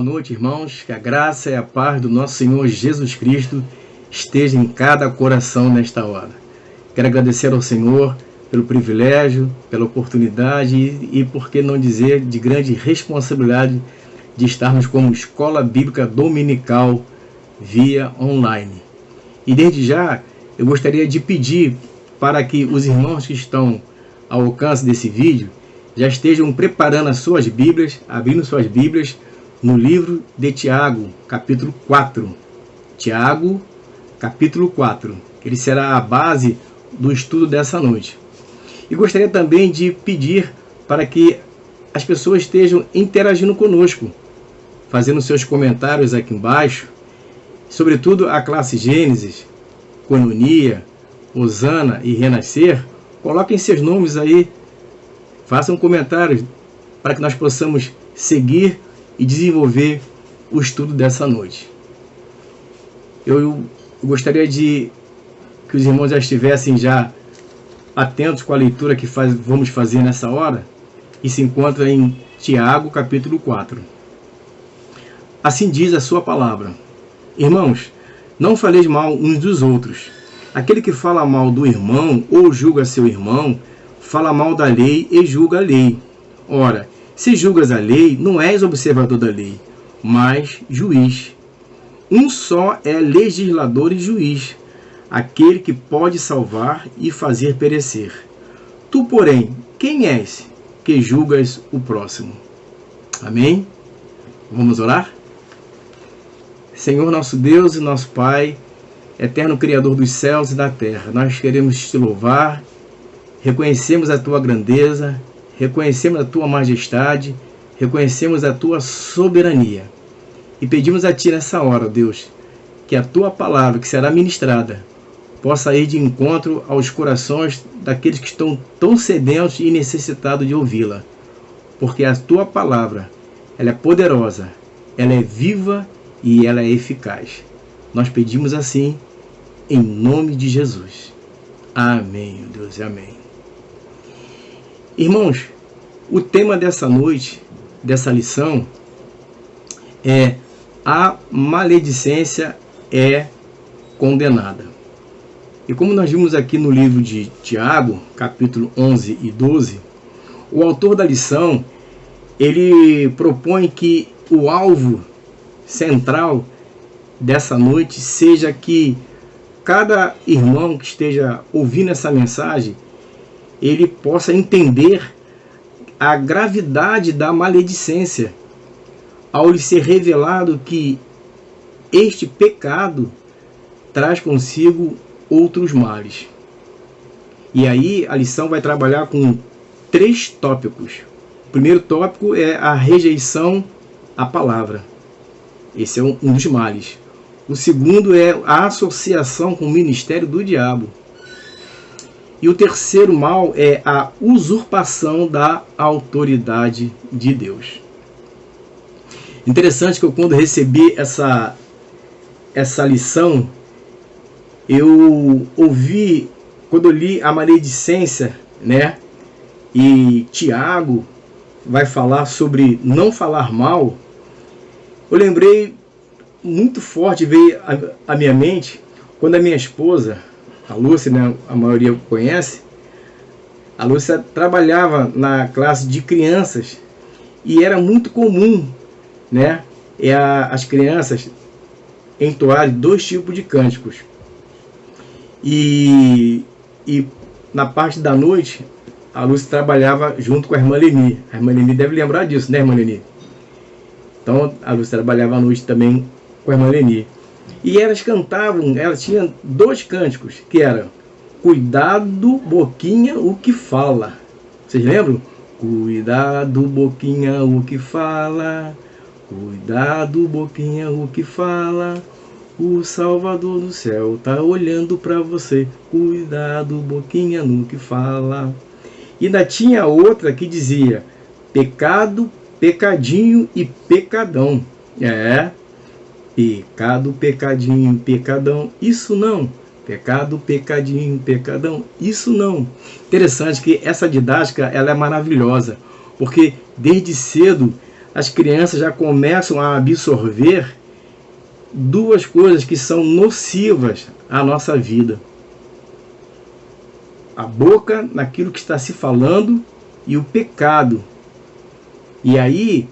Boa noite, irmãos. Que a graça e a paz do nosso Senhor Jesus Cristo esteja em cada coração nesta hora. Quero agradecer ao Senhor pelo privilégio, pela oportunidade e, por que não dizer, de grande responsabilidade de estarmos como Escola Bíblica Dominical via online. E desde já, eu gostaria de pedir para que os irmãos que estão ao alcance desse vídeo já estejam preparando as suas Bíblias, abrindo suas Bíblias no livro de Tiago, capítulo 4. Tiago, capítulo 4. Ele será a base do estudo dessa noite. E gostaria também de pedir para que as pessoas estejam interagindo conosco, fazendo seus comentários aqui embaixo, sobretudo a classe Gênesis, Coinonia, Osana e Renascer. Coloquem seus nomes aí, façam comentários para que nós possamos seguir e desenvolver o estudo dessa noite. Eu gostaria de que os irmãos já estivessem já atentos com a leitura que vamos fazer nessa hora, e se encontra em Tiago, capítulo 4. Assim diz a sua palavra: Irmãos, não faleis mal uns dos outros. Aquele que fala mal do irmão ou julga seu irmão, fala mal da lei e julga a lei. Ora, se julgas a lei, não és observador da lei, mas juiz. Um só é legislador e juiz, aquele que pode salvar e fazer perecer. Tu, porém, quem és que julgas o próximo? Amém? Vamos orar? Senhor nosso Deus e nosso Pai, eterno Criador dos céus e da terra, nós queremos te louvar, reconhecemos a tua grandeza, reconhecemos a tua majestade, reconhecemos a tua soberania. E pedimos a ti nessa hora, Deus, que a tua palavra que será ministrada possa ir de encontro aos corações daqueles que estão tão sedentos e necessitados de ouvi-la. Porque a tua palavra, ela é poderosa, ela é viva e ela é eficaz. Nós pedimos assim, em nome de Jesus. Amém, Deus, e amém. Irmãos, o tema dessa noite, dessa lição, é: a maledicência é condenada. E como nós vimos aqui no livro de Tiago, capítulo 11 e 12, o autor da lição, ele propõe que o alvo central dessa noite seja que cada irmão que esteja ouvindo essa mensagem, ele possa entender a gravidade da maledicência, ao lhe ser revelado que este pecado traz consigo outros males. E aí a lição vai trabalhar com 3 tópicos. O primeiro tópico é a rejeição à palavra. Esse é um dos males. O segundo é a associação com o ministério do diabo. E o terceiro mal é a usurpação da autoridade de Deus. Interessante que eu, quando recebi essa lição, eu ouvi, quando eu li a maledicência, né? E Tiago vai falar sobre não falar mal. Eu lembrei muito forte, veio à minha mente, quando a minha esposa, a Lúcia, né, a maioria conhece, a Lúcia trabalhava na classe de crianças e era muito comum, né, as crianças entoarem 2 tipos de cânticos. E na parte da noite, a Lúcia trabalhava junto com a irmã Leni. A irmã Leni deve lembrar disso, né, irmã Leni? Então a Lúcia trabalhava à noite também com a irmã Leni. E elas cantavam, elas tinham 2 cânticos, que eram: Cuidado, boquinha, o que fala. Vocês lembram? Cuidado, boquinha, o que fala. Cuidado, boquinha, o que fala. O Salvador do céu tá olhando para você. Cuidado, boquinha, no que fala. E ainda tinha outra que dizia: Pecado, pecadinho e pecadão. Pecado, pecadinho, pecadão, isso não. Pecado, pecadinho, pecadão, isso não. Interessante que essa didática, ela é maravilhosa, porque desde cedo as crianças já começam a absorver duas coisas que são nocivas à nossa vida: a boca naquilo que está se falando e o pecado. E aí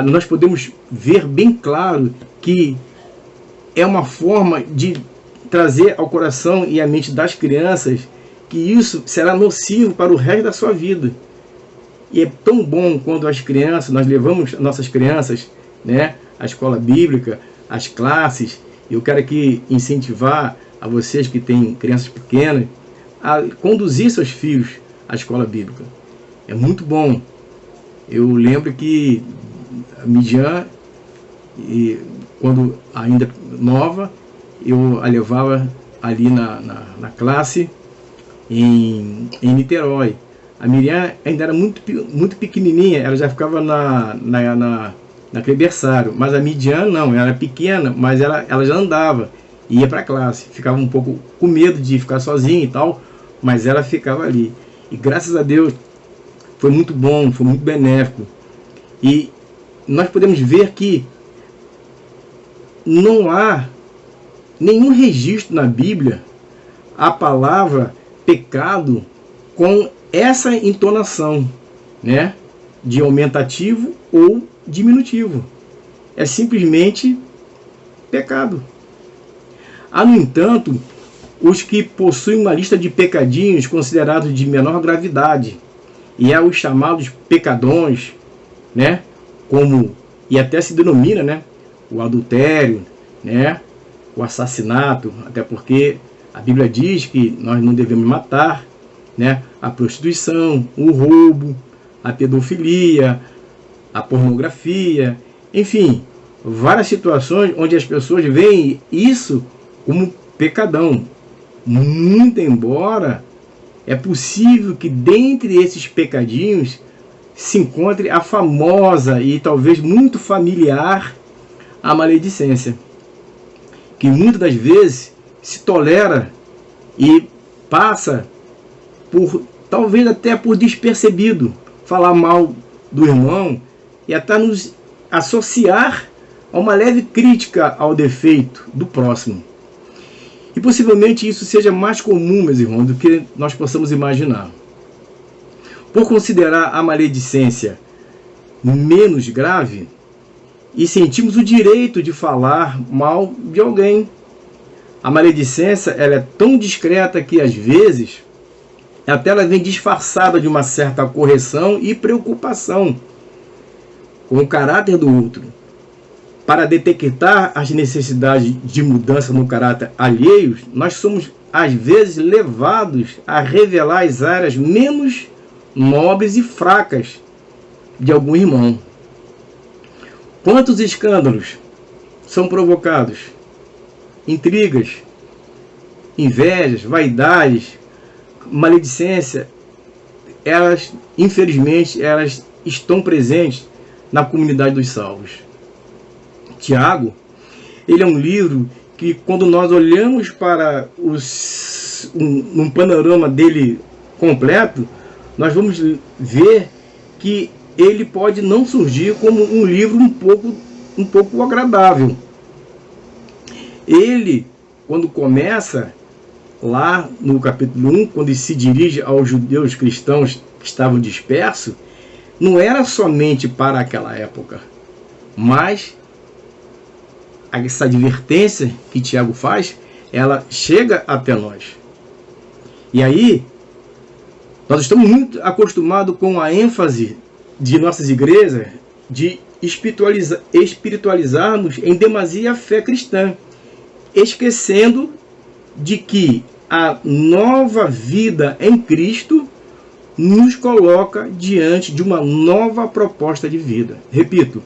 nós podemos ver bem claro que é uma forma de trazer ao coração e à mente das crianças que isso será nocivo para o resto da sua vida. E é tão bom quando as crianças, nós levamos nossas crianças, né, à escola bíblica, às classes. Eu quero aqui incentivar a vocês que têm crianças pequenas a conduzir seus filhos à escola bíblica. É muito bom. Eu lembro que a Midian, quando ainda nova, eu a levava ali na classe em Niterói. A Miriam ainda era muito pequenininha, ela já ficava naquele berçário, mas a Midian não, ela era pequena, mas ela já andava, ia para a classe, ficava um pouco com medo de ficar sozinha e tal, mas ela ficava ali. E graças a Deus foi muito bom, foi muito benéfico. E nós podemos ver que não há nenhum registro na Bíblia a palavra pecado com essa entonação, né, de aumentativo ou diminutivo. É simplesmente pecado. Há, no entanto, os que possuem uma lista de pecadinhos considerados de menor gravidade, e há os chamados pecadões, né, como, e até se denomina, né, o adultério, né, o assassinato, até porque a Bíblia diz que nós não devemos matar, né, a prostituição, o roubo, a pedofilia, a pornografia, enfim, várias situações onde as pessoas veem isso como pecadão. Muito embora é possível que dentre esses pecadinhos se encontre a famosa e talvez muito familiar a maledicência, que muitas das vezes se tolera e passa por, talvez até por despercebido, falar mal do irmão e até nos associar a uma leve crítica ao defeito do próximo. E possivelmente isso seja mais comum, meus irmãos, do que nós possamos imaginar. Por considerar a maledicência menos grave, e sentimos o direito de falar mal de alguém. A maledicência ela é tão discreta que às vezes até ela vem disfarçada de uma certa correção e preocupação com o caráter do outro. Para detectar as necessidades de mudança no caráter alheios, nós somos às vezes levados a revelar as áreas menos nobres e fracas de algum irmão. Quantos escândalos são provocados? Intrigas, invejas, vaidades, maledicência, elas, infelizmente, elas estão presentes na comunidade dos salvos. Tiago, ele é um livro que, quando nós olhamos para um panorama dele completo, nós vamos ver que ele pode não surgir como um livro um pouco agradável. Ele, quando começa lá no capítulo 1, quando ele se dirige aos judeus cristãos que estavam dispersos, não era somente para aquela época, mas essa advertência que Tiago faz, ela chega até nós. E aí, nós estamos muito acostumados com a ênfase de nossas igrejas de espiritualizarmos em demasia a fé cristã, esquecendo de que a nova vida em Cristo nos coloca diante de uma nova proposta de vida. Repito,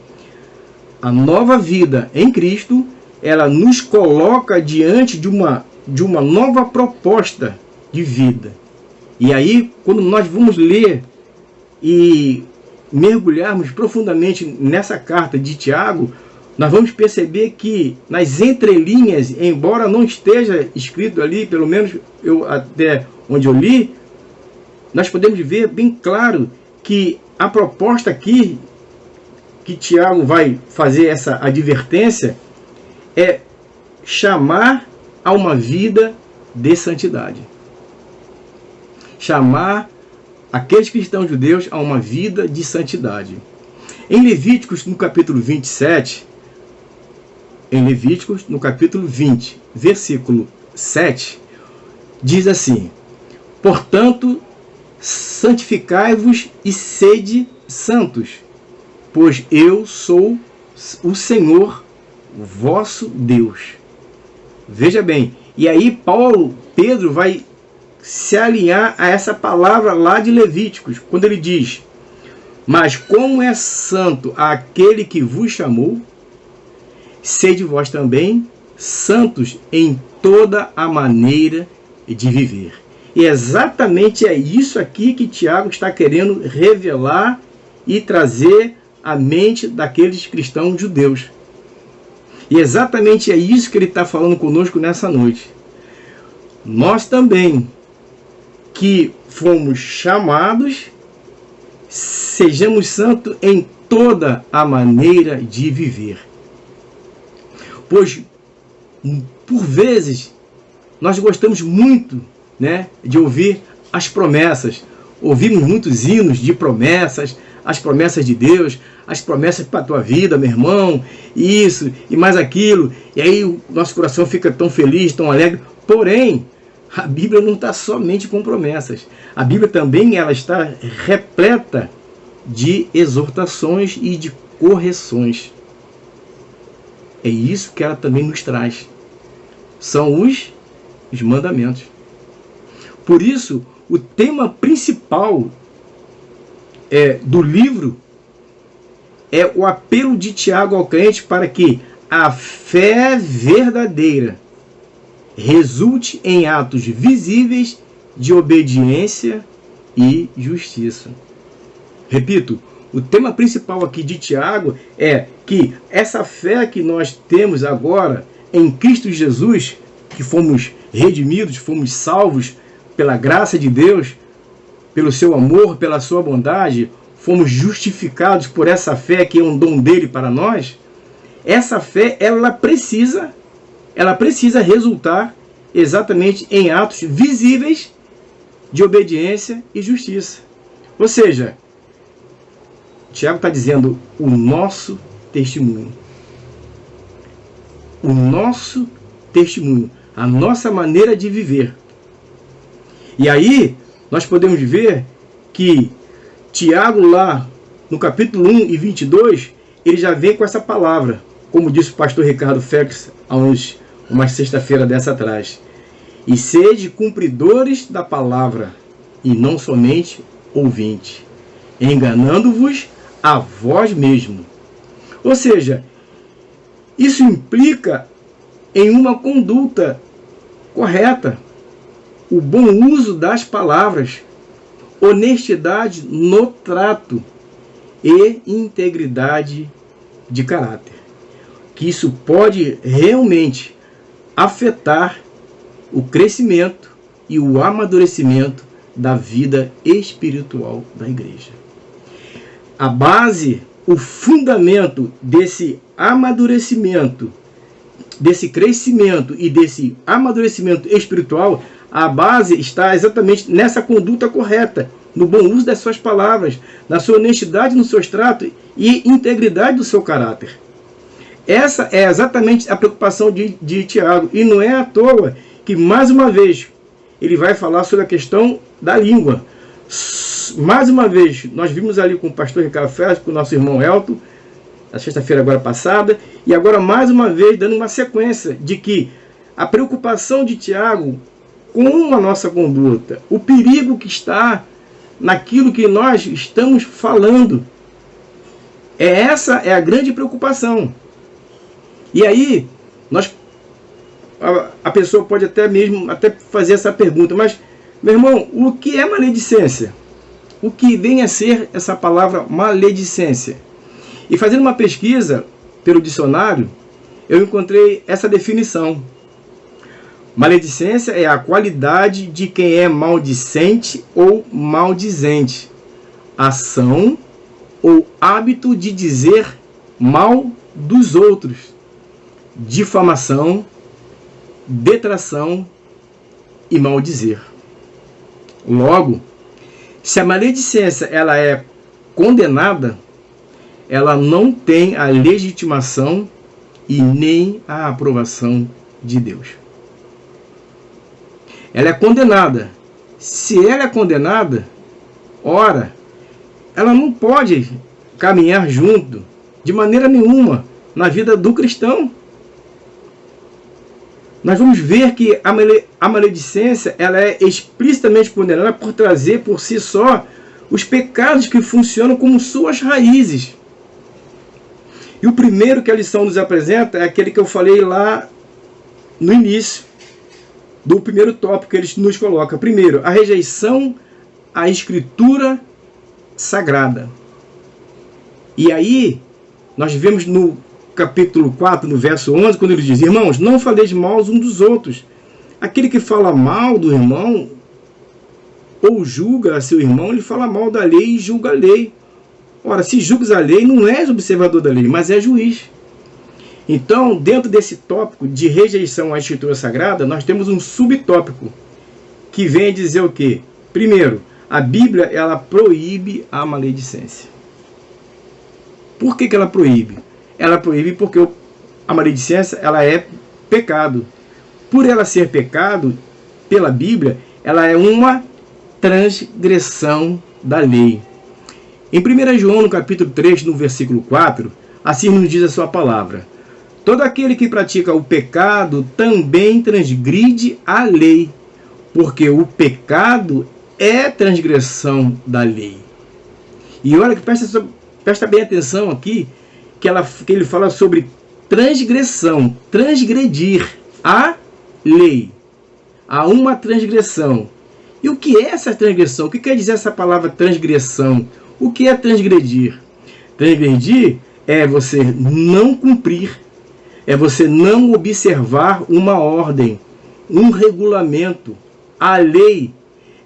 a nova vida em Cristo, ela nos coloca diante de uma nova proposta de vida. E aí, quando nós vamos ler e mergulharmos profundamente nessa carta de Tiago, nós vamos perceber que nas entrelinhas, embora não esteja escrito ali, pelo menos até onde eu li, nós podemos ver bem claro que a proposta aqui que Tiago vai fazer essa advertência é chamar a uma vida de santidade. Chamar aqueles cristãos judeus a uma vida de santidade. Em Levíticos, no capítulo 27, em Levíticos, no capítulo 20, versículo 7, diz assim: portanto, santificai-vos e sede santos, pois eu sou o Senhor, vosso Deus. Veja bem, e aí Pedro vai se alinhar a essa palavra lá de Levíticos, quando ele diz: mas como é santo aquele que vos chamou, sede vós também santos em toda a maneira de viver. E exatamente é isso aqui que Tiago está querendo revelar e trazer à mente daqueles cristãos judeus. E exatamente é isso que ele está falando conosco nessa noite. Nós também, que fomos chamados, sejamos santos em toda a maneira de viver. Pois, por vezes, nós gostamos muito, né, de ouvir as promessas. Ouvimos muitos hinos de promessas, as promessas de Deus, as promessas para a tua vida, meu irmão, isso e mais aquilo. E aí o nosso coração fica tão feliz, tão alegre. Porém, a Bíblia não está somente com promessas. A Bíblia também ela está repleta de exortações e de correções. É isso que ela também nos traz. São os mandamentos. Por isso, o tema principal do livro é o apelo de Tiago ao crente para que a fé verdadeira resulte em atos visíveis de obediência e justiça. Repito, o tema principal aqui de Tiago é que essa fé que nós temos agora em Cristo Jesus, que fomos redimidos, fomos salvos pela graça de Deus, pelo seu amor, pela sua bondade, fomos justificados por essa fé que é um dom dele para nós. Essa fé, ela precisa resultar exatamente em atos visíveis de obediência e justiça. Ou seja, Tiago está dizendo o nosso testemunho. O nosso testemunho, a nossa maneira de viver. E aí, nós podemos ver que Tiago lá, no capítulo 1 e 22, ele já vem com essa palavra, como disse o pastor Ricardo Félix, há uma sexta-feira dessa atrás. E sede cumpridores da palavra, e não somente ouvintes, enganando-vos a vós mesmo. Ou seja, isso implica em uma conduta correta, o bom uso das palavras, honestidade no trato e integridade de caráter. Que isso pode realmente afetar o crescimento e o amadurecimento da vida espiritual da igreja. A base, o fundamento desse amadurecimento, desse crescimento e desse amadurecimento espiritual, a base está exatamente nessa conduta correta, no bom uso das suas palavras, na sua honestidade no seu trato e integridade do seu caráter. Essa é exatamente a preocupação de Tiago, e não é à toa que, mais uma vez, ele vai falar sobre a questão da língua. Mais uma vez, nós vimos ali com o pastor Ricardo Félix, com o nosso irmão Elton, na sexta-feira agora passada, e agora mais uma vez dando uma sequência de que a preocupação de Tiago com a nossa conduta, o perigo que está naquilo que nós estamos falando, essa é a grande preocupação. E aí, a pessoa pode até fazer essa pergunta, mas, meu irmão, o que é maledicência? O que vem a ser essa palavra maledicência? E fazendo uma pesquisa pelo dicionário, eu encontrei essa definição. Maledicência é a qualidade de quem é maldicente ou maldizente, ação ou hábito de dizer mal dos outros, difamação, detração e maldizer. Logo, se a maledicência ela é condenada, ela não tem a legitimação e nem a aprovação de Deus. Ela é condenada. Se ela é condenada, ora, ela não pode caminhar junto de maneira nenhuma na vida do cristão. Nós vamos ver que a maledicência ela é explicitamente condenada por trazer por si só os pecados que funcionam como suas raízes. E o primeiro que a lição nos apresenta é aquele que eu falei lá no início, do primeiro tópico que ele nos coloca. Primeiro, a rejeição à Escritura Sagrada. E aí, nós vemos no capítulo 4, no verso 11, quando ele diz: irmãos, não faleis mal uns dos outros. Aquele que fala mal do irmão, ou julga a seu irmão, ele fala mal da lei e julga a lei. Ora, se julgas a lei, não és observador da lei, mas é juiz. Então, dentro desse tópico de rejeição à Escritura Sagrada, nós temos um subtópico que vem dizer o quê? Primeiro, a Bíblia ela proíbe a maledicência. Por que ela proíbe? Ela proíbe porque a maledicência ela é pecado. Por ela ser pecado, pela Bíblia, ela é uma transgressão da lei. Em 1 João, no capítulo 3, no versículo 4, assim nos diz a sua palavra: todo aquele que pratica o pecado também transgride a lei, porque o pecado é transgressão da lei. E olha que presta bem atenção aqui, que ele fala sobre transgressão, transgredir a lei. Há uma transgressão. E o que é essa transgressão? O que quer dizer essa palavra transgressão? O que é transgredir? Transgredir é você não cumprir, é você não observar uma ordem, um regulamento. A lei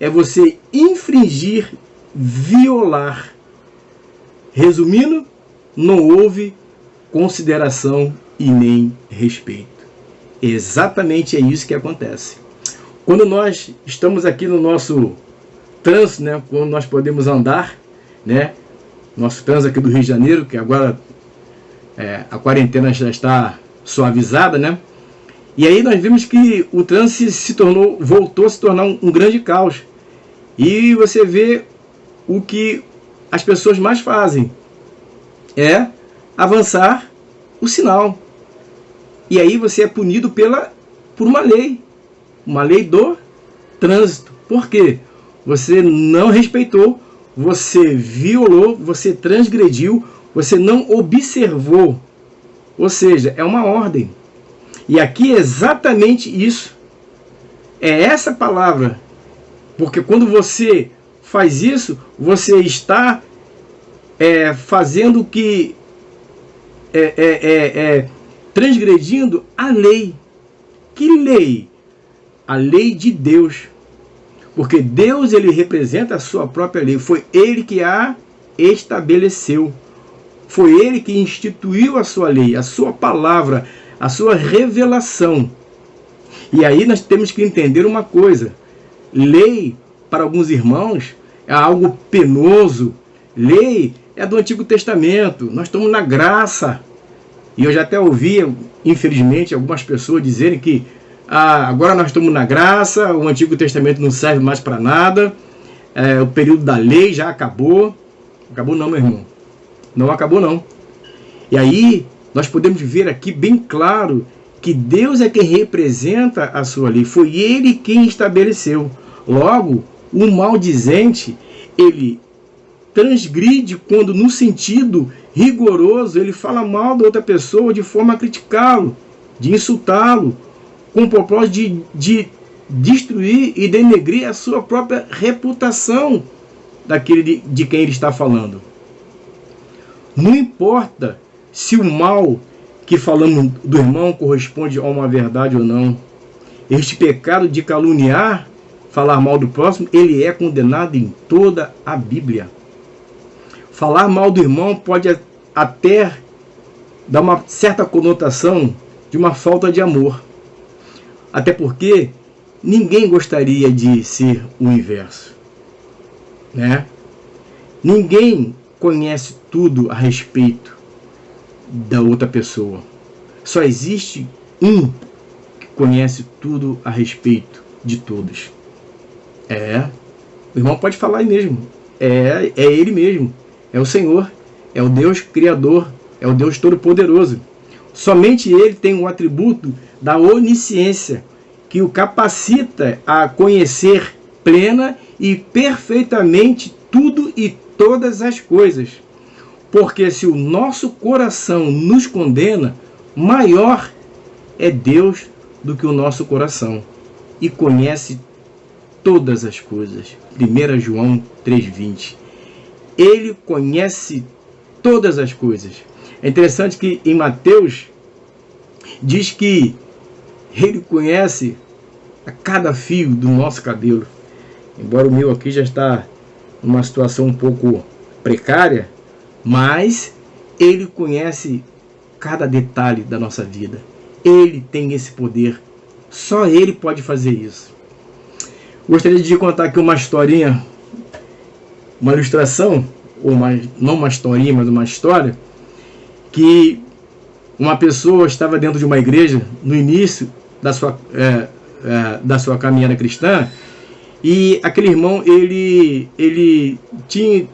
é você infringir, violar. Resumindo, não houve consideração e nem respeito. Exatamente é isso que acontece. Quando nós estamos aqui no nosso trânsito, né, quando nós podemos andar, né, nosso trânsito aqui do Rio de Janeiro, que agora a quarentena já está suavizada, né? E aí nós vimos que o trânsito voltou a se tornar um grande caos. E você vê o que as pessoas mais fazem é avançar o sinal. E aí você é punido por uma lei do trânsito. Por quê? Você não respeitou, você violou, você transgrediu, você não observou. Ou seja, é uma ordem. E aqui é exatamente isso. É essa palavra. Porque quando você faz isso, você está fazendo que transgredindo a lei. Que lei? A lei de Deus. Porque Deus ele representa a sua própria lei. Foi Ele que a estabeleceu. Foi Ele que instituiu a sua lei, a sua palavra, a sua revelação. E aí nós temos que entender uma coisa. Lei, para alguns irmãos, é algo penoso. Lei é do Antigo Testamento. Nós estamos na graça. E eu já até ouvi, infelizmente, algumas pessoas dizerem que agora nós estamos na graça, o Antigo Testamento não serve mais para nada, o período da lei já acabou. Acabou não, meu irmão. Não acabou não. E aí nós podemos ver aqui bem claro que Deus é quem representa a sua lei. Foi Ele quem estabeleceu. Logo, o maldizente, ele transgride quando no sentido rigoroso ele fala mal da outra pessoa de forma a criticá-lo, de insultá-lo, com o propósito de destruir e denegrir a sua própria reputação daquele de quem ele está falando. Não importa se o mal que falamos do irmão corresponde a uma verdade ou não. Este pecado de caluniar, falar mal do próximo, ele é condenado em toda a Bíblia. Falar mal do irmão pode até dá uma certa conotação de uma falta de amor. Até porque ninguém gostaria de ser o inverso, né? Ninguém conhece tudo a respeito da outra pessoa. Só existe um que conhece tudo a respeito de todos. O irmão pode falar aí mesmo. É ele mesmo. É o Senhor. É o Deus Criador. É o Deus Todo-Poderoso. Somente ele tem o atributo da onisciência, que o capacita a conhecer plena e perfeitamente tudo e todas as coisas. Porque se o nosso coração nos condena, maior é Deus do que o nosso coração, e conhece todas as coisas. 1 João 3,20. Ele conhece todas as coisas. É interessante que em Mateus diz que ele conhece a cada fio do nosso cabelo. Embora o meu aqui já está numa situação um pouco precária, mas ele conhece cada detalhe da nossa vida. Ele tem esse poder. Só ele pode fazer isso. Gostaria de contar aqui uma historinha, uma ilustração, ou não uma historinha, mas uma história, que uma pessoa estava dentro de uma igreja no início da sua caminhada cristã, e aquele irmão, ele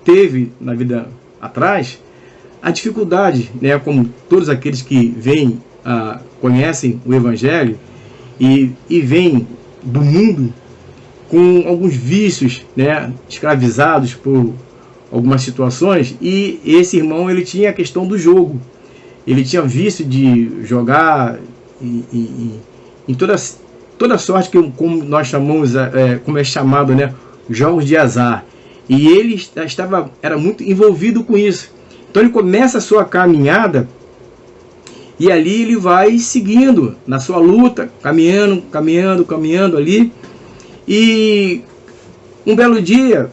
teve na vida atrás a dificuldade, né, como todos aqueles que vêm, conhecem o Evangelho e vêm do mundo com alguns vícios, né, escravizados por algumas situações. E esse irmão, ele tinha a questão do jogo. Ele tinha vício de jogar em toda sorte, que como nós chamamos, como é chamado, né, jogos de azar. E ele era muito envolvido com isso. Então ele começa a sua caminhada, e ali ele vai seguindo na sua luta, caminhando ali. E um belo dia,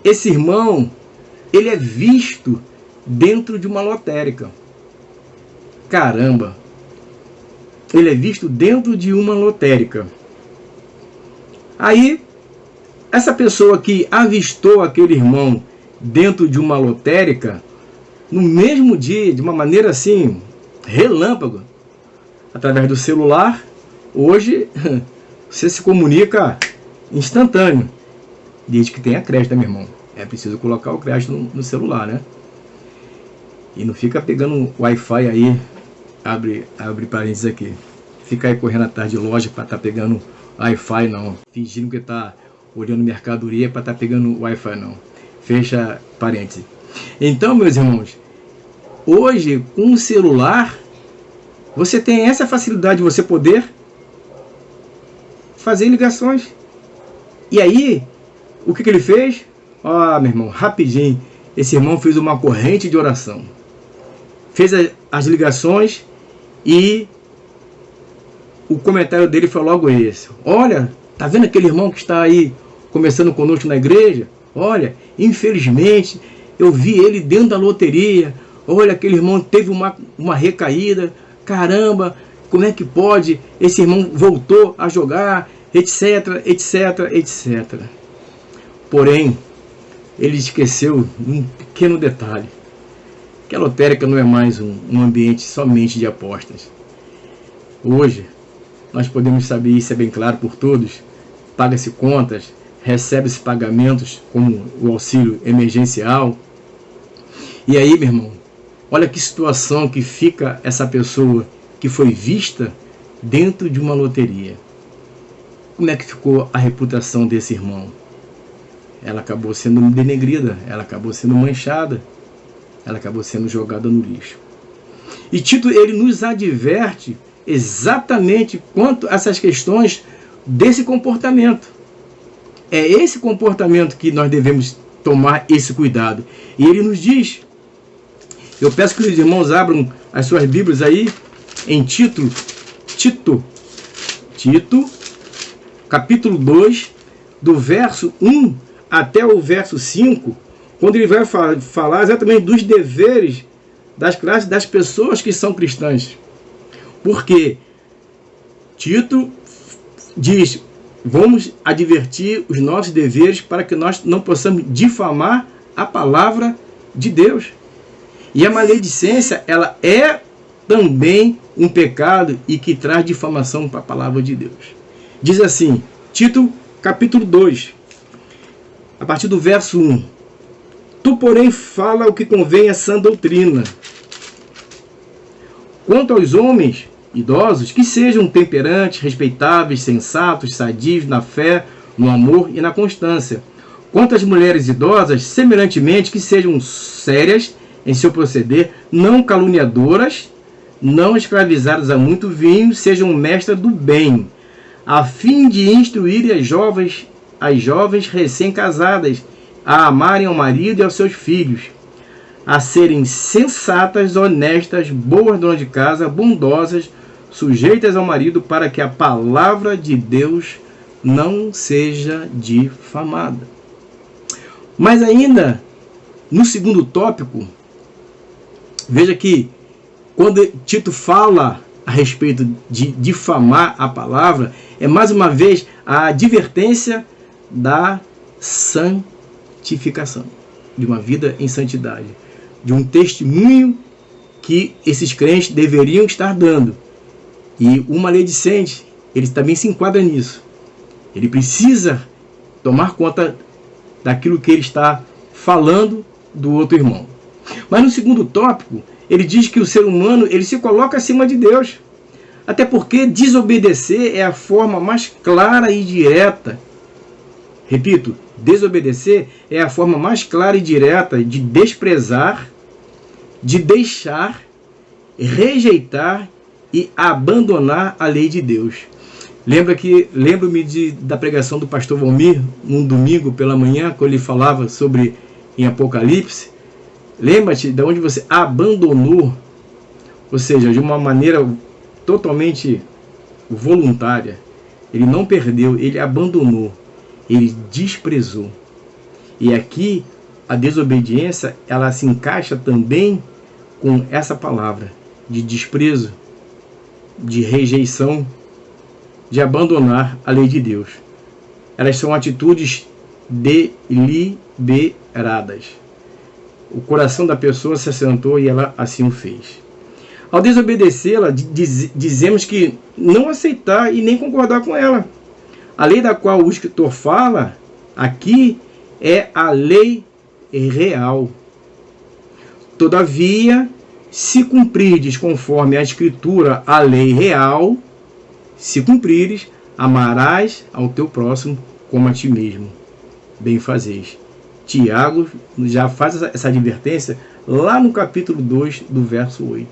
esse irmão, ele é visto dentro de uma lotérica. Caramba! Ele é visto dentro de uma lotérica. Aí, essa pessoa que avistou aquele irmão dentro de uma lotérica, no mesmo dia, de uma maneira assim, relâmpago, através do celular, hoje você se comunica instantâneo, desde que tenha crédito, meu irmão. É preciso colocar o crédito no celular, né? E não fica pegando Wi-Fi aí, abre parênteses aqui. Fica aí correndo atrás de loja para estar pegando Wi-Fi, não. Fingindo que está olhando mercadoria para estar pegando Wi-Fi, não. Fecha parênteses. Então, meus irmãos, hoje com o celular você tem essa facilidade de você poder fazer ligações. E aí, o que ele fez? Meu irmão, rapidinho, esse irmão fez uma corrente de oração. Fez as ligações, e o comentário dele foi logo esse: olha, tá vendo aquele irmão que está aí começando conosco na igreja? Olha, infelizmente eu vi ele dentro da loteria. Olha, aquele irmão teve uma recaída. Caramba, como é que pode? Esse irmão voltou a jogar, etc, etc, etc. Porém, ele esqueceu um pequeno detalhe: que a lotérica não é mais um ambiente somente de apostas. Hoje, nós podemos saber, isso é bem claro por todos, paga-se contas, recebe-se pagamentos como o auxílio emergencial. E aí, meu irmão, olha que situação que fica essa pessoa que foi vista dentro de uma loteria. Como é que ficou a reputação desse irmão? Ela acabou sendo denegrida, ela acabou sendo manchada, ela acabou sendo jogada no lixo. E Tito, ele nos adverte exatamente quanto a essas questões desse comportamento. É esse comportamento que nós devemos tomar esse cuidado. E ele nos diz, eu peço que os irmãos abram as suas Bíblias aí, em Tito, capítulo 2, do verso 1 até o verso 5, quando ele vai falar exatamente dos deveres das classes das pessoas que são cristãs. Porque Tito diz, vamos advertir os nossos deveres para que nós não possamos difamar a palavra de Deus. E a maledicência, ela é também um pecado e que traz difamação para a palavra de Deus. Diz assim, Tito capítulo 2, a partir do verso 1. Tu, porém, fala o que convém a sã doutrina. Quanto aos homens idosos, que sejam temperantes, respeitáveis, sensatos, sadios na fé, no amor e na constância. Quanto às mulheres idosas, semelhantemente, que sejam sérias em seu proceder, não caluniadoras, não escravizadas a muito vinho, sejam mestras do bem, a fim de instruir as jovens recém-casadas a amarem ao marido e aos seus filhos, a serem sensatas, honestas, boas donas de casa, bondosas, sujeitas ao marido, para que a palavra de Deus não seja difamada. Mas ainda, no segundo tópico, veja que quando Tito fala a respeito de difamar a palavra, é mais uma vez a advertência da santificação, de uma vida em santidade, de um testemunho que esses crentes deveriam estar dando. E o maledicente, ele também se enquadra nisso. Ele precisa tomar conta daquilo que ele está falando do outro irmão. Mas no segundo tópico, ele diz que o ser humano, ele se coloca acima de Deus. Até porque desobedecer é a forma mais clara e direta. Repito, desobedecer é a forma mais clara e direta de desprezar, de deixar, rejeitar e abandonar a lei de Deus. Lembro-me da pregação do pastor Valmir, num domingo pela manhã, quando ele falava sobre em Apocalipse. Lembra-te de onde você abandonou, ou seja, de uma maneira totalmente voluntária. Ele não perdeu, ele abandonou, ele desprezou. E aqui a desobediência, ela se encaixa também com essa palavra de desprezo, de rejeição, de abandonar a lei de Deus. Elas são atitudes deliberadas. O coração da pessoa se assentou e ela assim o fez. Ao desobedecê-la, dizemos que não aceitar e nem concordar com ela. A lei da qual o escritor fala aqui é a lei real. Todavia, se cumprires conforme a escritura a lei real, se cumprires, amarás ao teu próximo como a ti mesmo. Bem fazeis. Tiago já faz essa advertência lá no capítulo 2, do verso 8.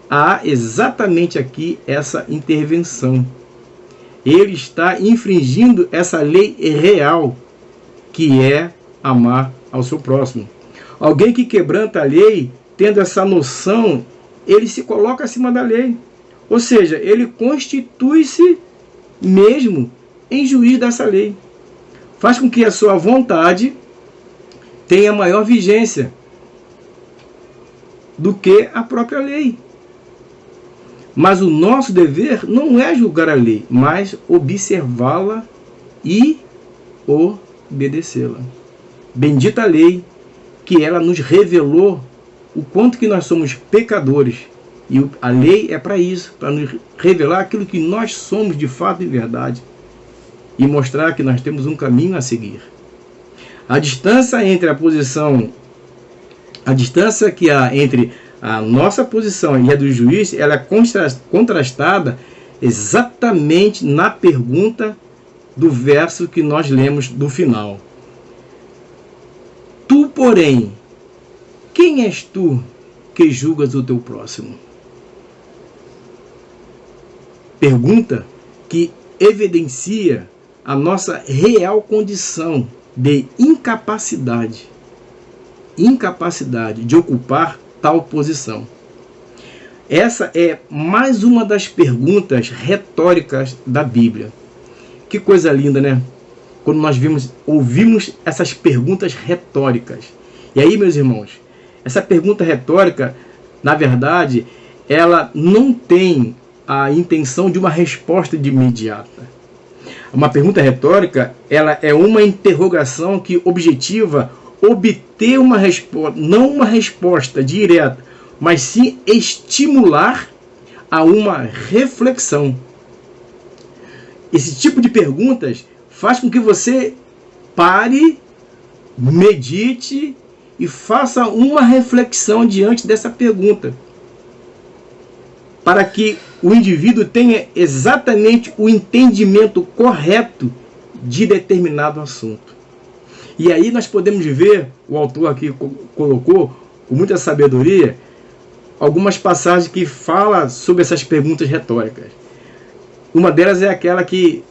Há exatamente aqui essa intervenção. Ele está infringindo essa lei real, que é amar ao seu próximo. Alguém que quebranta a lei, tendo essa noção, ele se coloca acima da lei. Ou seja, ele constitui-se mesmo em juiz dessa lei. Faz com que a sua vontade tenha maior vigência do que a própria lei. Mas o nosso dever não é julgar a lei, mas observá-la e obedecê-la. Bendita a lei, que ela nos revelou o quanto que nós somos pecadores. E a lei é para isso, para nos revelar aquilo que nós somos de fato e verdade. E mostrar que nós temos um caminho a seguir. A distância que há entre a nossa posição e a do juiz, ela é contrastada exatamente na pergunta do verso que nós lemos do final. Tu, porém, quem és tu que julgas o teu próximo? Pergunta que evidencia a nossa real condição de incapacidade de ocupar tal posição. Essa é mais uma das perguntas retóricas da Bíblia. Que coisa linda, né? Quando nós ouvimos essas perguntas retóricas. E aí, meus irmãos, essa pergunta retórica na verdade, ela não tem a intenção de uma resposta de imediata. Uma pergunta retórica, ela é uma interrogação que objetiva obter uma resposta, não uma resposta direta, mas sim estimular a uma reflexão. Esse tipo de perguntas faz com que você pare, medite e faça uma reflexão diante dessa pergunta, para que o indivíduo tenha exatamente o entendimento correto de determinado assunto. E aí nós podemos ver, o autor aqui colocou, com muita sabedoria, algumas passagens que falam sobre essas perguntas retóricas. Uma delas é aquela que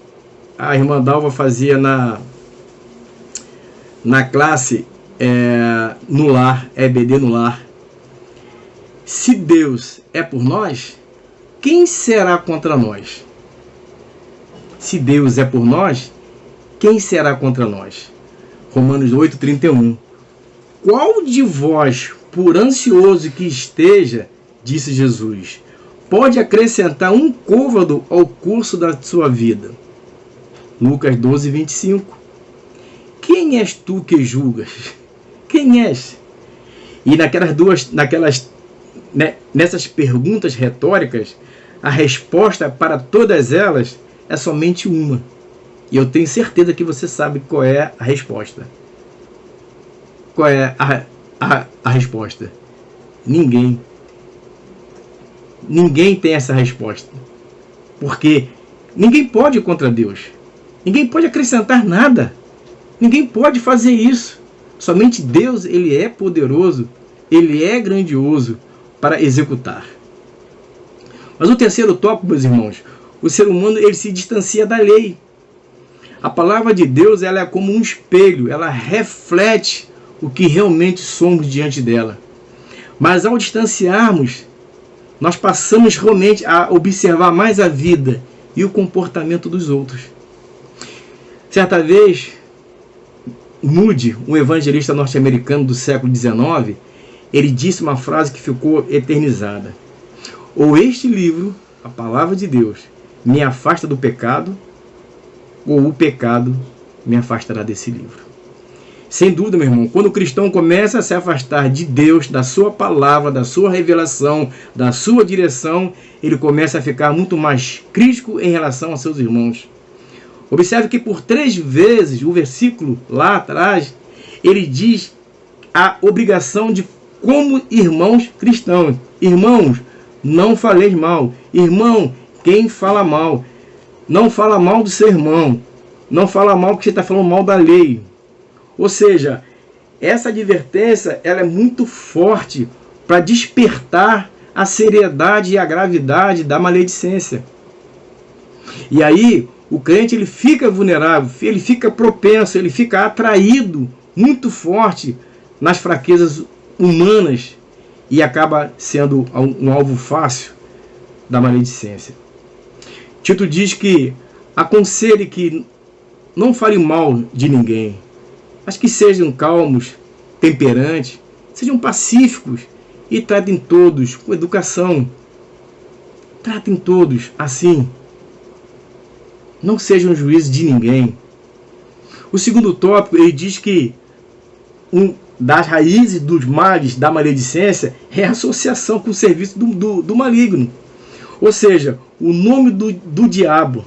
a irmã Dalva fazia na classe no lar, EBD no lar. Se Deus é por nós, quem será contra nós? Se Deus é por nós, quem será contra nós? Romanos 8:31. Qual de vós, por ansioso que esteja, disse Jesus, pode acrescentar um côvado ao curso da sua vida? Lucas 12:25. Quem és tu que julgas? Quem és? E nessas perguntas retóricas, a resposta para todas elas é somente uma. E eu tenho certeza que você sabe qual é a resposta. Qual é a resposta? Ninguém. Ninguém tem essa resposta. Porque ninguém pode ir contra Deus. Ninguém pode acrescentar nada. Ninguém pode fazer isso. Somente Deus, Ele é poderoso, Ele é grandioso para executar. Mas o terceiro tópico, meus irmãos, o ser humano ele se distancia da lei. A palavra de Deus ela é como um espelho, ela reflete o que realmente somos diante dela. Mas ao distanciarmos, nós passamos realmente a observar mais a vida e o comportamento dos outros. Certa vez, Moody, um evangelista norte-americano do século XIX, ele disse uma frase que ficou eternizada. Ou este livro, a palavra de Deus, me afasta do pecado, ou o pecado me afastará desse livro. Sem dúvida, meu irmão, quando o cristão começa a se afastar de Deus, da sua palavra, da sua revelação, da sua direção, ele começa a ficar muito mais crítico em relação aos seus irmãos. Observe que por 3 vezes, o versículo lá atrás, ele diz a obrigação de como irmãos cristãos. Irmãos, não faleis mal. Irmão, quem fala mal, não fala mal do seu irmão. Não fala mal porque você está falando mal da lei. Ou seja, essa advertência ela é muito forte para despertar a seriedade e a gravidade da maledicência. E aí, o crente ele fica vulnerável, ele fica propenso, ele fica atraído muito forte nas fraquezas humanas e acaba sendo um alvo fácil da maledicência. Tito diz que aconselhe que não fale mal de ninguém, mas que sejam calmos, temperantes, sejam pacíficos e tratem todos com educação. Tratem todos assim. Não sejam juízes de ninguém. O segundo tópico, ele diz que das raízes dos males da maledicência é a associação com o serviço do maligno. Ou seja, o nome do diabo.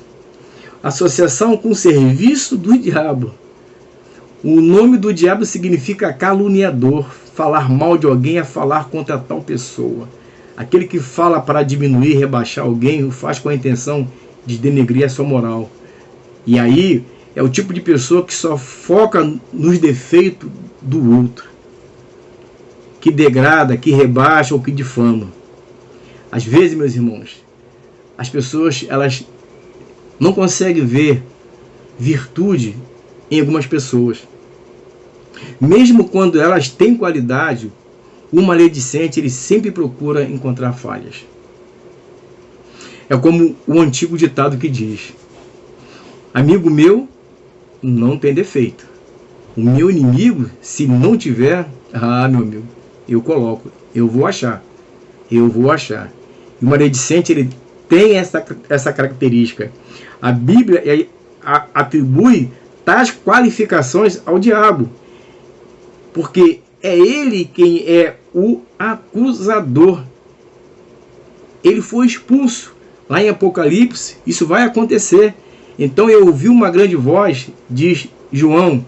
Associação com o serviço do diabo. O nome do diabo significa caluniador. Falar mal de alguém é falar contra tal pessoa. Aquele que fala para diminuir, rebaixar alguém, o faz com a intenção de denegrir a sua moral. E aí é o tipo de pessoa que só foca nos defeitos do outro, que degrada, que rebaixa ou que difama. Às vezes, meus irmãos, as pessoas elas não conseguem ver virtude em algumas pessoas. Mesmo quando elas têm qualidade, o maledicente ele sempre procura encontrar falhas. É como o antigo ditado que diz: amigo meu não tem defeito. O meu inimigo, se não tiver, meu amigo, eu coloco, eu vou achar. eu vou achar. E o maledicente, ele tem essa característica. A Bíblia atribui tais qualificações ao diabo, porque é ele quem é o acusador. Ele foi expulso. Lá em Apocalipse, isso vai acontecer. Então eu ouvi uma grande voz, diz João,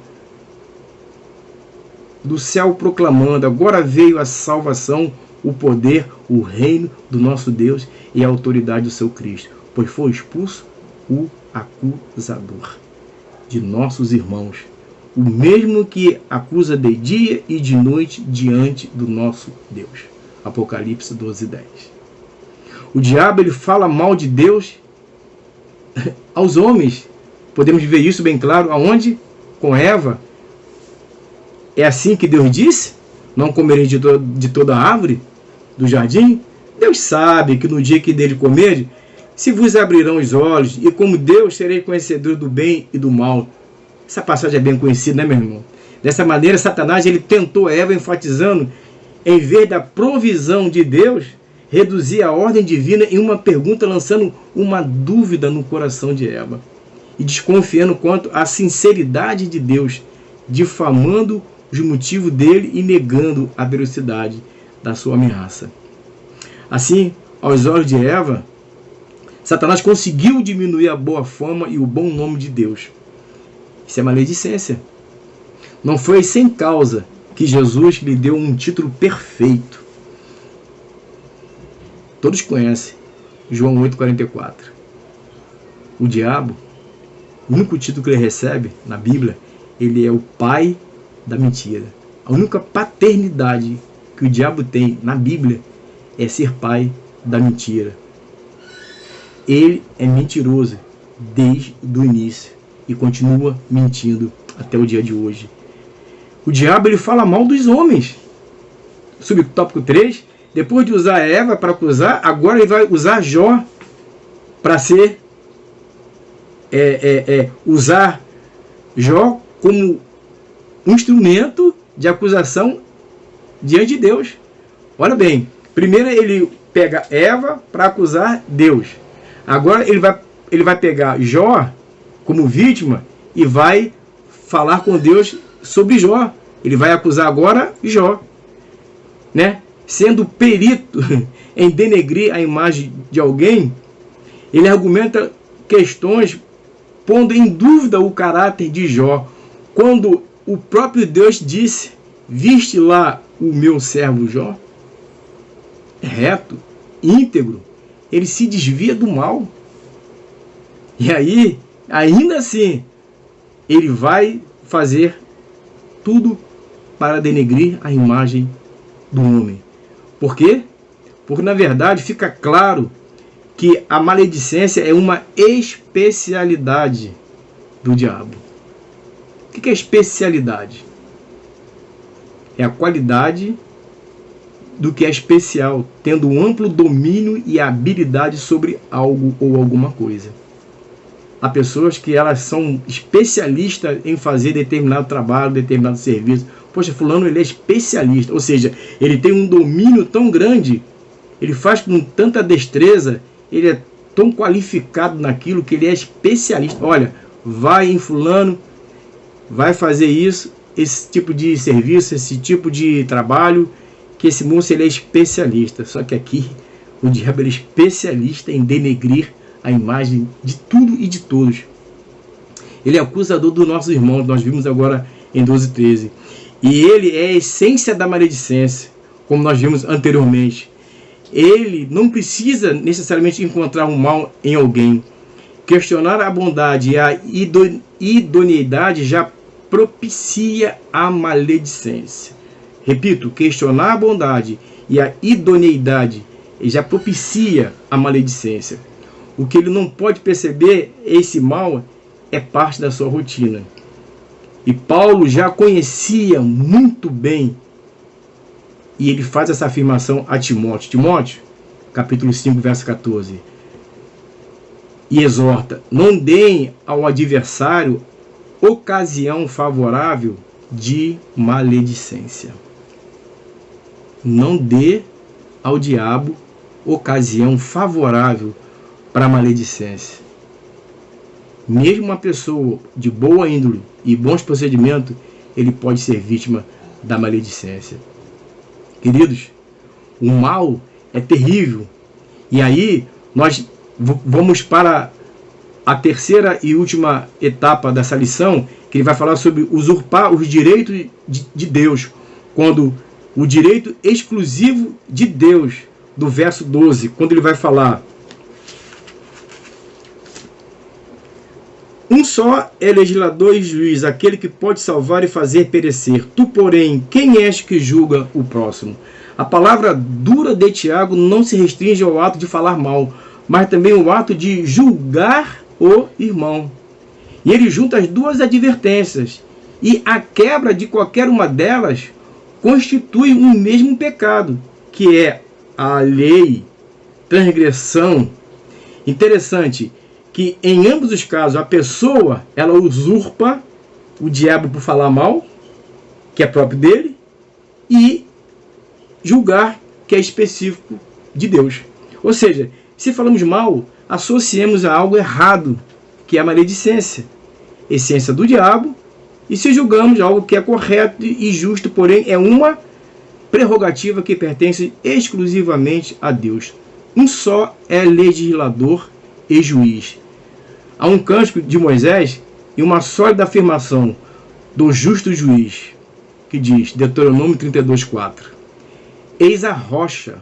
do céu proclamando: agora veio a salvação, o poder, o reino do nosso Deus e a autoridade do seu Cristo, pois foi expulso o acusador de nossos irmãos, o mesmo que acusa de dia e de noite diante do nosso Deus. Apocalipse 12:10. O diabo, ele fala mal de Deus aos homens. Podemos ver isso bem claro aonde? Com Eva. É assim que Deus disse: não comereis de toda árvore do jardim? Deus sabe que no dia que dele comerem, se vos abrirão os olhos, e como Deus sereis conhecedores do bem e do mal. Essa passagem é bem conhecida, né, meu irmão? Dessa maneira, Satanás, ele tentou Eva, enfatizando, em vez da provisão de Deus, reduzir a ordem divina em uma pergunta, lançando uma dúvida no coração de Eva, e desconfiando quanto à sinceridade de Deus, difamando os motivos dele e negando a veracidade da sua ameaça. Assim, aos olhos de Eva, Satanás conseguiu diminuir a boa fama e o bom nome de Deus. Isso é maledicência. Não foi sem causa que Jesus lhe deu um título perfeito. Todos conhecem João 8,44. O diabo, o único título que ele recebe na Bíblia, ele é o pai da mentira. A única paternidade que o diabo tem na Bíblia é ser pai da mentira. Ele é mentiroso desde o início e continua mentindo até o dia de hoje. O diabo, ele fala mal dos homens. Subtópico 3, depois de usar Eva para acusar, agora ele vai usar Jó para ser usar Jó como um instrumento de acusação diante de Deus. Olha bem, primeiro ele pega Eva para acusar Deus. Agora ele vai pegar Jó como vítima e vai falar com Deus sobre Jó. Ele vai acusar agora Jó, né? Sendo perito em denegrir a imagem de alguém, ele argumenta questões pondo em dúvida o caráter de Jó, quando o próprio Deus disse: viste lá o meu servo Jó? Reto, íntegro, ele se desvia do mal. E aí, ainda assim, ele vai fazer tudo para denegrir a imagem do homem. Por quê? Porque, na verdade, fica claro que a maledicência é uma especialidade do diabo. O que é especialidade? É a qualidade do que é especial, tendo um amplo domínio e habilidade sobre algo ou alguma coisa. Há pessoas que elas são especialistas em fazer determinado trabalho, determinado serviço. Poxa, fulano, ele é especialista, ou seja, ele tem um domínio tão grande, ele faz com tanta destreza, ele é tão qualificado naquilo que ele é especialista. Olha, vai em fulano, vai fazer isso, esse tipo de serviço, esse tipo de trabalho, que esse moço, ele é especialista. Só que aqui o diabo, ele é especialista em denegrir a imagem de tudo e de todos. Ele é acusador dos nossos irmãos, nós vimos agora em 12:13. E ele é a essência da maledicência, como nós vimos anteriormente. Ele não precisa necessariamente encontrar um mal em alguém. Questionar a bondade e a idoneidade já propicia a maledicência. Repito, questionar a bondade e a idoneidade já propicia a maledicência. O que ele não pode perceber, esse mal, é parte da sua rotina. E Paulo já conhecia muito bem, e ele faz essa afirmação a Timóteo. Timóteo, capítulo 5, verso 14. E exorta: não deem ao adversário ocasião favorável de maledicência. Não dê ao diabo ocasião favorável para a maledicência. Mesmo uma pessoa de boa índole e bons procedimentos, ele pode ser vítima da maledicência. Queridos, o mal é terrível. E aí nós vamos para a terceira e última etapa dessa lição, que ele vai falar sobre usurpar os direitos de Deus, quando o direito exclusivo de Deus, do verso 12, quando ele vai falar: um só é legislador e juiz, aquele que pode salvar e fazer perecer. Tu, porém, quem és que julga o próximo? A palavra dura de Tiago não se restringe ao ato de falar mal, mas também ao ato de julgar o irmão. E ele junta as duas advertências. E a quebra de qualquer uma delas constitui um mesmo pecado, que é a lei, transgressão. Interessante que em ambos os casos a pessoa ela usurpa o diabo por falar mal, que é próprio dele, e julgar, que é específico de Deus. Ou seja, se falamos mal, associemos a algo errado, que é a maledicência, essência do diabo, e se julgamos algo que é correto e justo, porém é uma prerrogativa que pertence exclusivamente a Deus. Um só é legislador e juiz. Há um cântico de Moisés e uma sólida afirmação do justo juiz, que diz, Deuteronômio 32:4. Eis a rocha,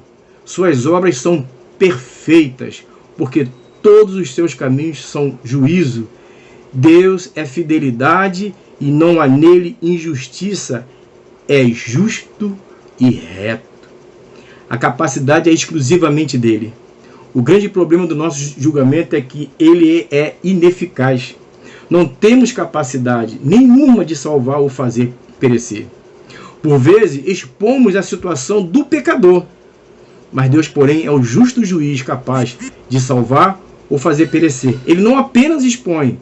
suas obras são perfeitas, porque todos os seus caminhos são juízo. Deus é fidelidade e não há nele injustiça, é justo e reto. A capacidade é exclusivamente dele. O grande problema do nosso julgamento é que ele é ineficaz. Não temos capacidade nenhuma de salvar ou fazer perecer. Por vezes, expomos a situação do pecador. Mas Deus, porém, é o justo juiz capaz de salvar ou fazer perecer. Ele não apenas expõe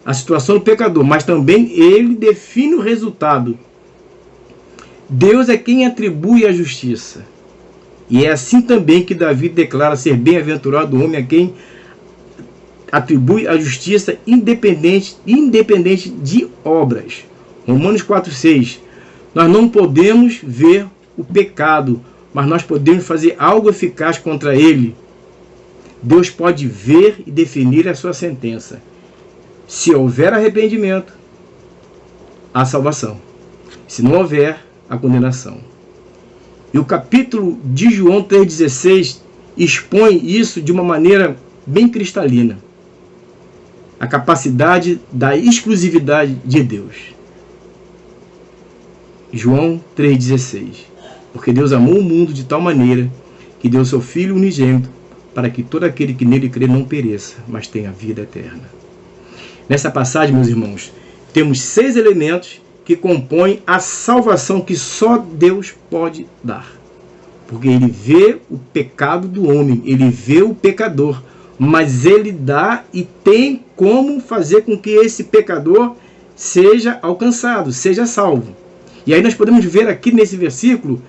a situação do pecador, mas também ele define o resultado. Deus é quem atribui a justiça. E é assim também que Davi declara ser bem-aventurado o homem a quem atribui a justiça independente de obras. Romanos 4:6. Nós não podemos ver o pecado, mas nós podemos fazer algo eficaz contra ele. Deus pode ver e definir a sua sentença. Se houver arrependimento, há salvação. Se não houver, há condenação. E o capítulo de João 3,16 expõe isso de uma maneira bem cristalina. A capacidade da exclusividade de Deus. João 3,16. Porque Deus amou o mundo de tal maneira que deu seu Filho unigênito para que todo aquele que nele crê não pereça, mas tenha vida eterna. Nessa passagem, meus irmãos, temos 6 elementos que compõem a salvação que só Deus pode dar. Porque ele vê o pecado do homem, ele vê o pecador, mas ele dá e tem como fazer com que esse pecador seja alcançado, seja salvo. E aí nós podemos ver aqui nesse versículo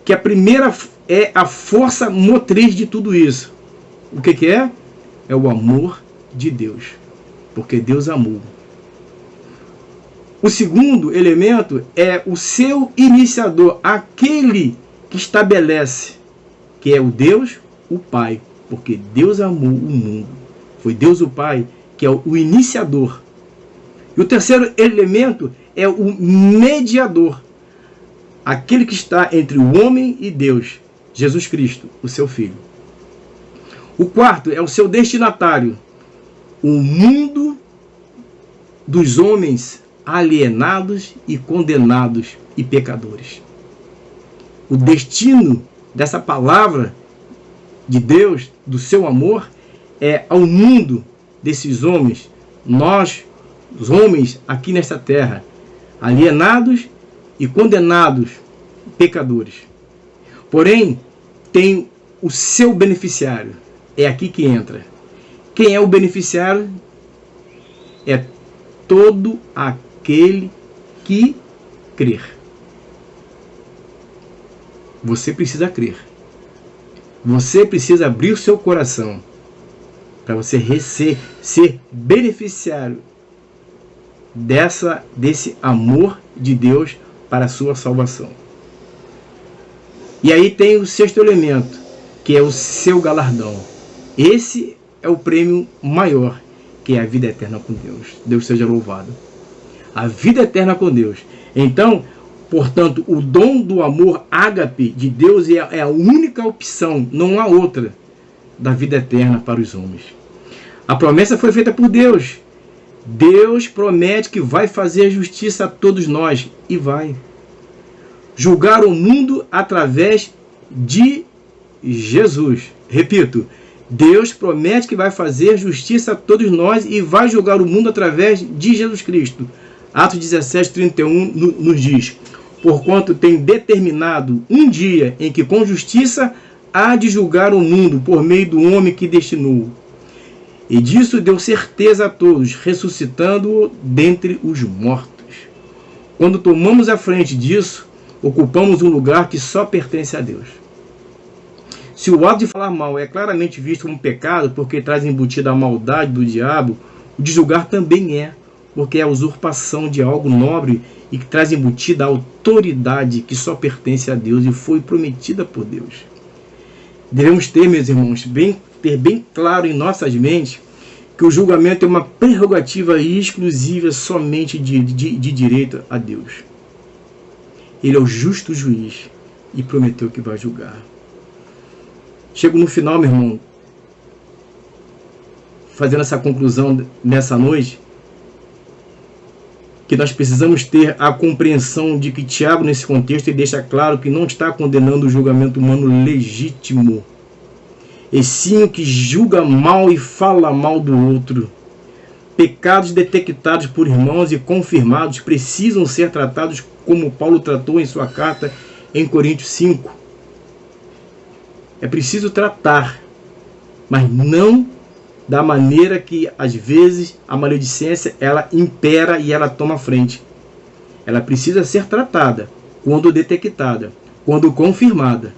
que a primeira é a força motriz de tudo isso. O que é? É o amor de Deus. Porque Deus amou. O segundo elemento é o seu iniciador, aquele que estabelece, que é o Deus, o Pai. Porque Deus amou o mundo. Foi Deus o Pai que é o iniciador. E o terceiro elemento é o mediador, aquele que está entre o homem e Deus, Jesus Cristo, o seu Filho. O quarto é o seu destinatário, o mundo dos homens alienados e condenados e pecadores. O destino dessa palavra de Deus, do seu amor, é ao mundo desses homens, nós, os homens aqui nesta terra, alienados e condenados, pecadores. Porém, tem o seu beneficiário. É aqui que entra. Quem é o beneficiário? É todo aquele que crer. Você precisa crer. Você precisa abrir o seu coração para você ser beneficiário desse amor de Deus para a sua salvação. E aí tem o sexto elemento, que é o seu galardão. Esse é o prêmio maior, que é a vida eterna com Deus. Deus seja louvado. A vida eterna com Deus. Então, portanto, o dom do amor ágape de Deus é a única opção, não há outra, da vida eterna para os homens. A promessa foi feita por Deus. Deus promete que vai fazer justiça a todos nós, e vai julgar o mundo através de Jesus. Repito, Deus promete que vai fazer justiça a todos nós e vai julgar o mundo através de Jesus Cristo. Atos 17:31 nos diz: porquanto tem determinado um dia em que com justiça há de julgar o mundo por meio do homem que destinou. E disso deu certeza a todos, ressuscitando-o dentre os mortos. Quando tomamos a frente disso, ocupamos um lugar que só pertence a Deus. Se o ato de falar mal é claramente visto como pecado, porque traz embutida a maldade do diabo, o de julgar também é, porque é a usurpação de algo nobre e que traz embutida a autoridade que só pertence a Deus e foi prometida por Deus. Devemos ter, meus irmãos, ter bem claro em nossas mentes que o julgamento é uma prerrogativa exclusiva somente de direito a Deus. Ele é o justo juiz e prometeu que vai julgar. Chego no final, meu irmão, fazendo essa conclusão nessa noite, que nós precisamos ter a compreensão de que Tiago, nesse contexto, ele deixa claro que não está condenando o julgamento humano legítimo, e sim o que julga mal e fala mal do outro. Pecados detectados por irmãos e confirmados precisam ser tratados como Paulo tratou em sua carta em Coríntios 5. É preciso tratar, mas não da maneira que, às vezes, a maledicência ela impera e ela toma frente. Ela precisa ser tratada quando detectada, quando confirmada.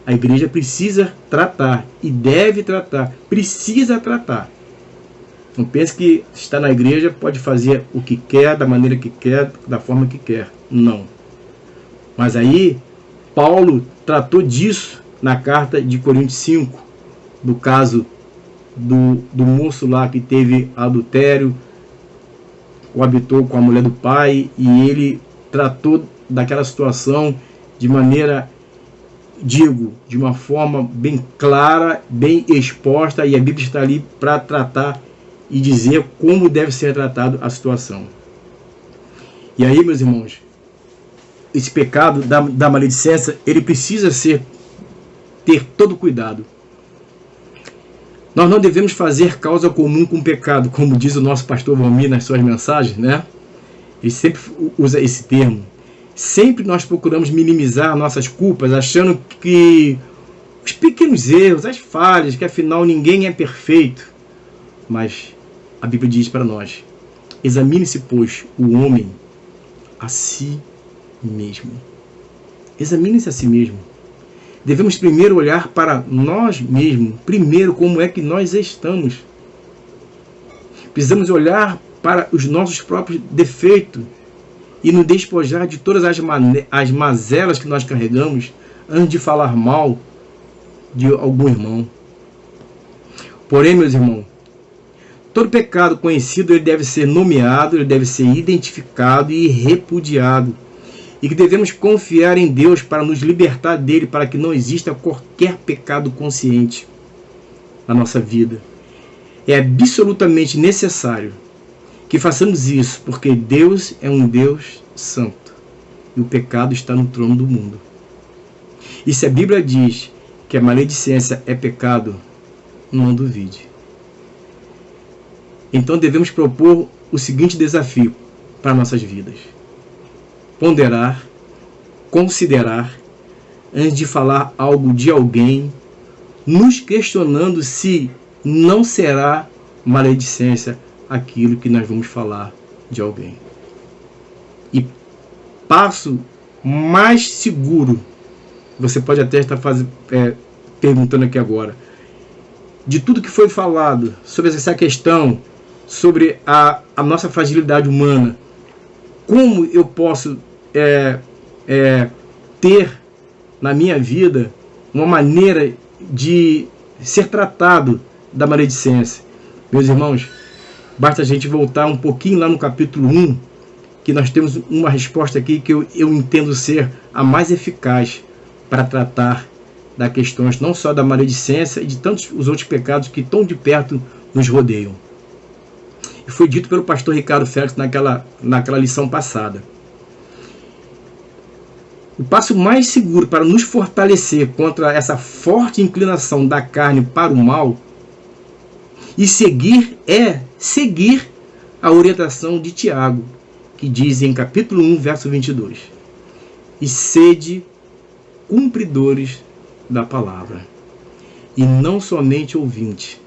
A igreja precisa tratar e deve tratar, precisa tratar. Não pense que está na igreja pode fazer o que quer, da maneira que quer, da forma que quer. Não. Mas aí, Paulo tratou disso na carta de Coríntios 5, do caso do moço lá que teve adultério, coabitou com a mulher do pai, e ele tratou daquela situação de maneira, de uma forma bem clara, bem exposta, e a Bíblia está ali para tratar e dizer como deve ser tratado a situação. E aí, meus irmãos, esse pecado da maledicência, ele precisa ter todo cuidado. Nós não devemos fazer causa comum com o pecado, como diz o nosso pastor Valmir nas suas mensagens, né? Ele sempre usa esse termo. Sempre nós procuramos minimizar nossas culpas, achando que os pequenos erros, as falhas, que afinal ninguém é perfeito. Mas a Bíblia diz para nós: examine-se, pois, o homem a si mesmo. Examine-se a si mesmo. Devemos primeiro olhar para nós mesmos, primeiro como é que nós estamos. Precisamos olhar para os nossos próprios defeitos e nos despojar de todas as mazelas que nós carregamos antes de falar mal de algum irmão. Porém, meus irmãos, todo pecado conhecido ele deve ser nomeado, ele deve ser identificado e repudiado. E que devemos confiar em Deus para nos libertar dele, para que não exista qualquer pecado consciente na nossa vida. É absolutamente necessário que façamos isso, porque Deus é um Deus santo e o pecado está no trono do mundo. E se a Bíblia diz que a maledicência é pecado, não duvide. Então devemos propor o seguinte desafio para nossas vidas: ponderar, considerar, antes de falar algo de alguém, nos questionando se não será maledicência aquilo que nós vamos falar de alguém. E passo mais seguro, você pode até estar perguntando aqui agora, de tudo que foi falado sobre essa questão, sobre a nossa fragilidade humana, como eu posso ter na minha vida uma maneira de ser tratado da maledicência? Meus irmãos, basta a gente voltar um pouquinho lá no capítulo 1, que nós temos uma resposta aqui que eu entendo ser a mais eficaz para tratar das questões não só da maledicência e de tantos os outros pecados que tão de perto nos rodeiam. E foi dito pelo pastor Ricardo Félix naquela lição passada. O passo mais seguro para nos fortalecer contra essa forte inclinação da carne para o mal e seguir a orientação de Tiago, que diz em capítulo 1, verso 22, e sede cumpridores da palavra, e não somente ouvintes,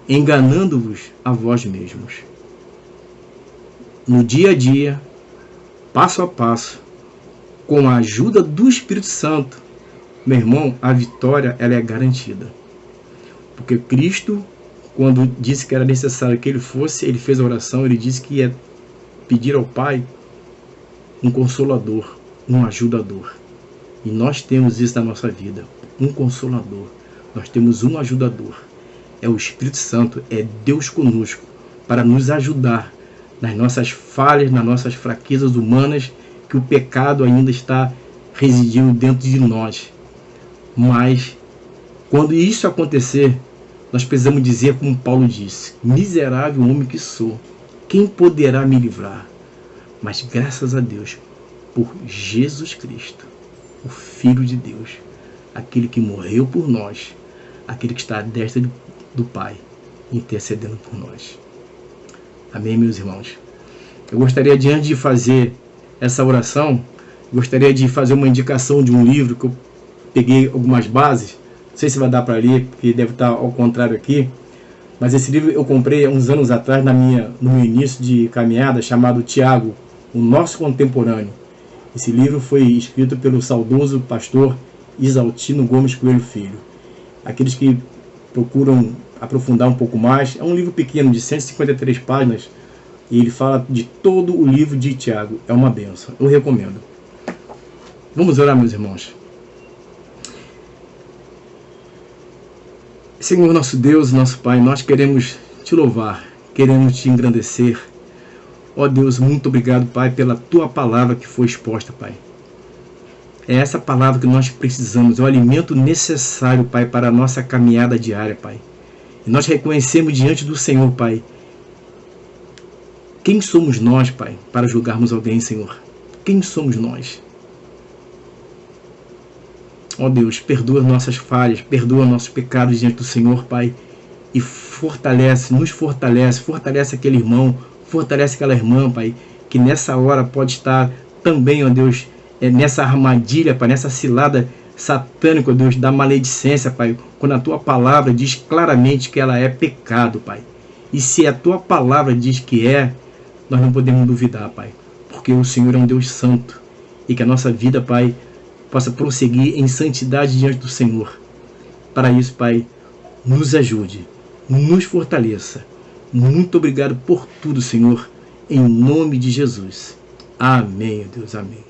enganando-vos a vós mesmos. No dia a dia, passo a passo, com a ajuda do Espírito Santo, meu irmão, a vitória ela é garantida. Porque Cristo, quando disse que era necessário que ele fosse, ele fez a oração, ele disse que ia pedir ao Pai um consolador, um ajudador. E nós temos isso na nossa vida, um consolador. Nós temos um ajudador. É o Espírito Santo, é Deus conosco, para nos ajudar nas nossas falhas, nas nossas fraquezas humanas, que o pecado ainda está residindo dentro de nós. Mas, quando isso acontecer, nós precisamos dizer como Paulo disse, miserável homem que sou, quem poderá me livrar? Mas graças a Deus, por Jesus Cristo, o Filho de Deus, aquele que morreu por nós, aquele que está à destra do Pai, intercedendo por nós. Amém, meus irmãos? Eu gostaria, diante de fazer essa oração, gostaria de fazer uma indicação de um livro que eu peguei algumas bases. Não sei se vai dar para ler, porque deve estar ao contrário aqui. Mas esse livro eu comprei há uns anos atrás, no meu início de caminhada, chamado Tiago, o Nosso Contemporâneo. Esse livro foi escrito pelo saudoso pastor Isaltino Gomes Coelho Filho. Aqueles que procuram aprofundar um pouco mais, é um livro pequeno, de 153 páginas, e ele fala de todo o livro de Tiago. É uma benção, eu recomendo. Vamos orar, meus irmãos. Senhor nosso Deus, nosso Pai, nós queremos te louvar, queremos te engrandecer. Ó Deus, muito obrigado, Pai, pela tua palavra que foi exposta, Pai. É essa palavra que nós precisamos, é o alimento necessário, Pai, para a nossa caminhada diária, Pai. E nós reconhecemos diante do Senhor, Pai, quem somos nós, Pai, para julgarmos alguém, Senhor? Quem somos nós? Ó Deus, perdoa nossas falhas, perdoa nossos pecados diante do Senhor, Pai, e nos fortalece aquele irmão, fortalece aquela irmã, Pai, que nessa hora pode estar também, ó Deus, nessa armadilha, Pai, nessa cilada satânica, ó Deus, da maledicência, Pai, quando a tua palavra diz claramente que ela é pecado, Pai. E se a tua palavra diz que é, nós não podemos duvidar, Pai, porque o Senhor é um Deus santo, e que a nossa vida, Pai, possa prosseguir em santidade diante do Senhor. Para isso, Pai, nos ajude, nos fortaleça. Muito obrigado por tudo, Senhor, em nome de Jesus. Amém, Deus, amém.